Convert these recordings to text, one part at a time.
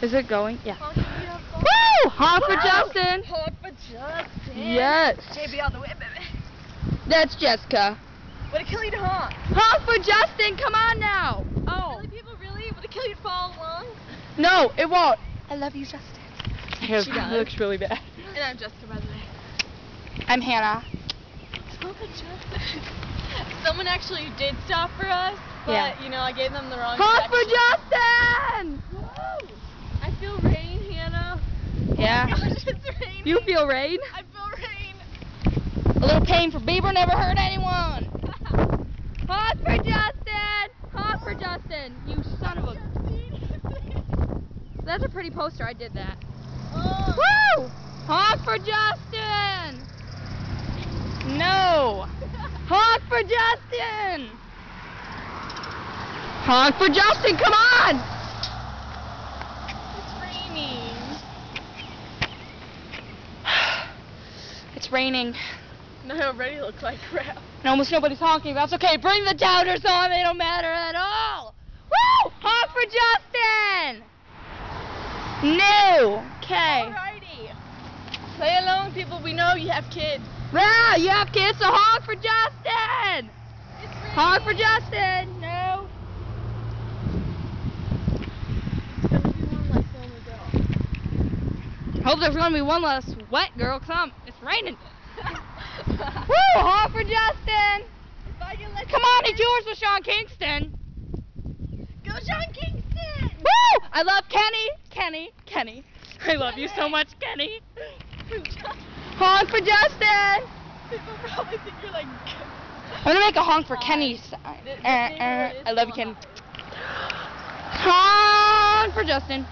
Is it going? Yeah. Honk, honk. Woo! Honk for Justin. Honk for Justin. Yes. JB on the way, baby. That's Jessica. Would it kill you to honk? Honk for Justin. Come on now. Oh. Really, people, really? Would it kill you to follow along? No, it won't. I love you, Justin. She does. Looks really bad. And I'm Jessica, by the way. I'm Hannah. Honk for Justin. Someone actually did stop for us, but Yeah. you know, I gave them the wrong Honk for direction. Justin. Woo! I feel rain, Hannah. Yeah. Oh my gosh, it's raining. You feel rain? I feel rain. A little pain for Bieber never hurt anyone. Honk for Justin. Honk for Justin. You son of a. That's a pretty poster. I did that. Oh. Woo! Honk for Justin. No. Honk for Justin. Honk for Justin. Come on. It's raining. It's raining. No, it already looks like crap. And almost nobody's honking. That's okay. Bring the doubters on. They don't matter at all. Woo! Honk for Justin. No. Okay. Alrighty. Play along, people. We know you have kids. Yeah, you have kids, so honk for Justin. It's raining. Honk for Justin. No. Hope there's gonna be one less wet girl. Come, it's raining. Woo! Honk for Justin. Come on, it's yours with Sean Kingston. Go, Sean Kingston. Woo! I love Kenny. I love you so much, Kenny. Honk for Justin. People probably think you're like. I'm gonna make a honk for Kenny's sign. I love you, Kenny. Honk for Justin.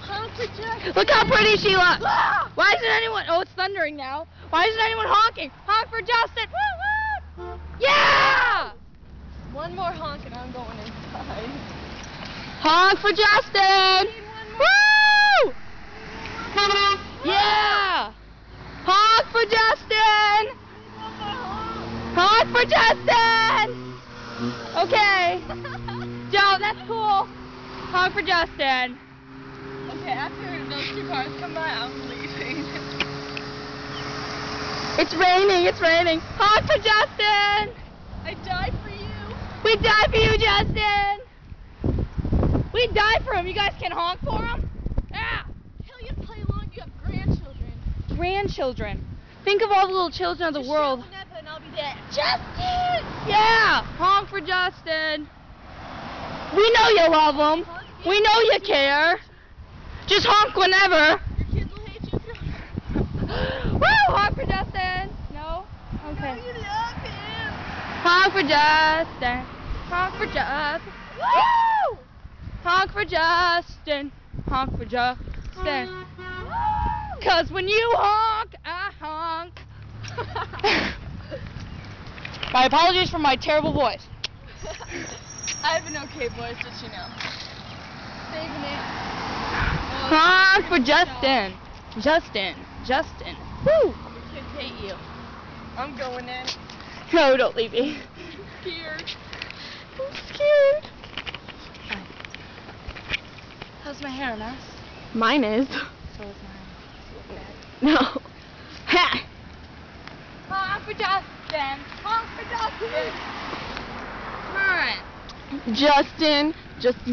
Honk for Justin. Look how pretty she looks. Why isn't anyone? Oh, it's thundering now. Why isn't anyone honking? Honk for Justin. Woo woo! Yeah! One more honk and I'm going inside. Honk for Justin. Woo! Yeah! Honk for Justin. Honk for Justin. Okay. Joe, that's cool. Honk for Justin. Okay, after those two cars come by, I'm leaving. It's raining. Honk for Justin. I died for you. We died for you, Justin. We died for him. You guys can honk for him? Yeah. Hell, you play along. You have grandchildren. Grandchildren. Think of all the little children of the Just world. shout Napa and I'll be dead. Justin! Yeah. Honk for Justin. We know you love him. We know you care. Just honk whenever. Your kids will hate you if you're Woo! Honk for Justin. No? Okay. You love him. Honk for Justin. Honk for Justin. Woo! Honk for Justin. Honk for Justin. Cause when you honk, I honk. My apologies for my terrible voice. I have an okay voice, just you know. Saving it. Honk for Justin. Justin. Woo! The kids hate you. I'm going in. No, don't leave me. I'm scared. I'm scared. Fine. How's my hair, a mess? Mine is. So is mine. No. Ha! Honk for Justin. Honk for Justin. Come on. Justin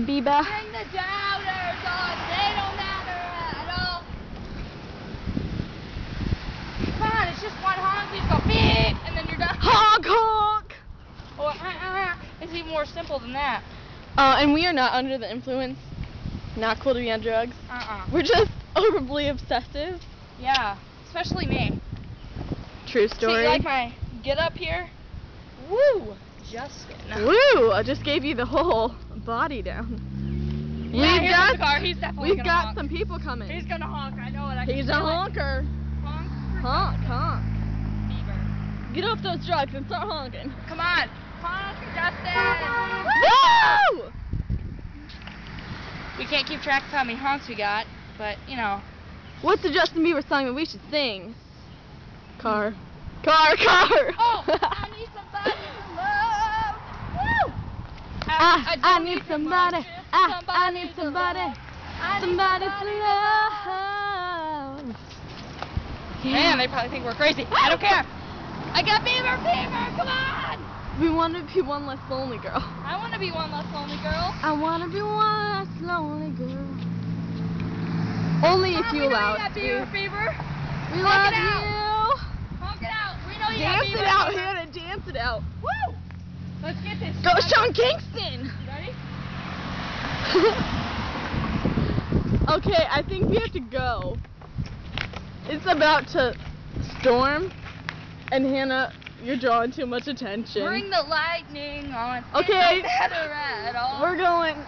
Bieber. Bring the doubters on. They don't matter at all. Come on, it's just one honk. You just go beep, and then you're done. Honk, honk. Or it's even more simple than that. And we are not under the influence. Not cool to be on drugs. We're just overly obsessive. Yeah, especially me. True See, story. you like my get up here? Woo! Justin. Woo! I just gave you the whole body down. Yeah, here's the car. He's definitely We've gonna got honk. some people coming. He's gonna honk. I know it. He's a honker. Honk for Honk, honk. Bieber. Get off those drugs and start honking. Come on. Honk for Justin. Woo! We can't keep track of how many honks we got, but you know. What's the Justin Bieber song that we should sing? Car. Oh, I need somebody to love. Woo! I need somebody. I need somebody to love. Man, they probably think we're crazy. I don't care. I got fever, come on! We want to be one less lonely girl. I want to be one less lonely girl. I want to be one less lonely girl. Only if you allow us to. Fever. We love you. Honk it out. We know you got Dance fever. it out, Hannah. Dance it out. Woo! Let's get this. Go, Sean Kingston. Ready? Okay, I think we have to go. It's about to storm, and Hannah, you're drawing too much attention. Bring the lightning on. Okay, We're we're going.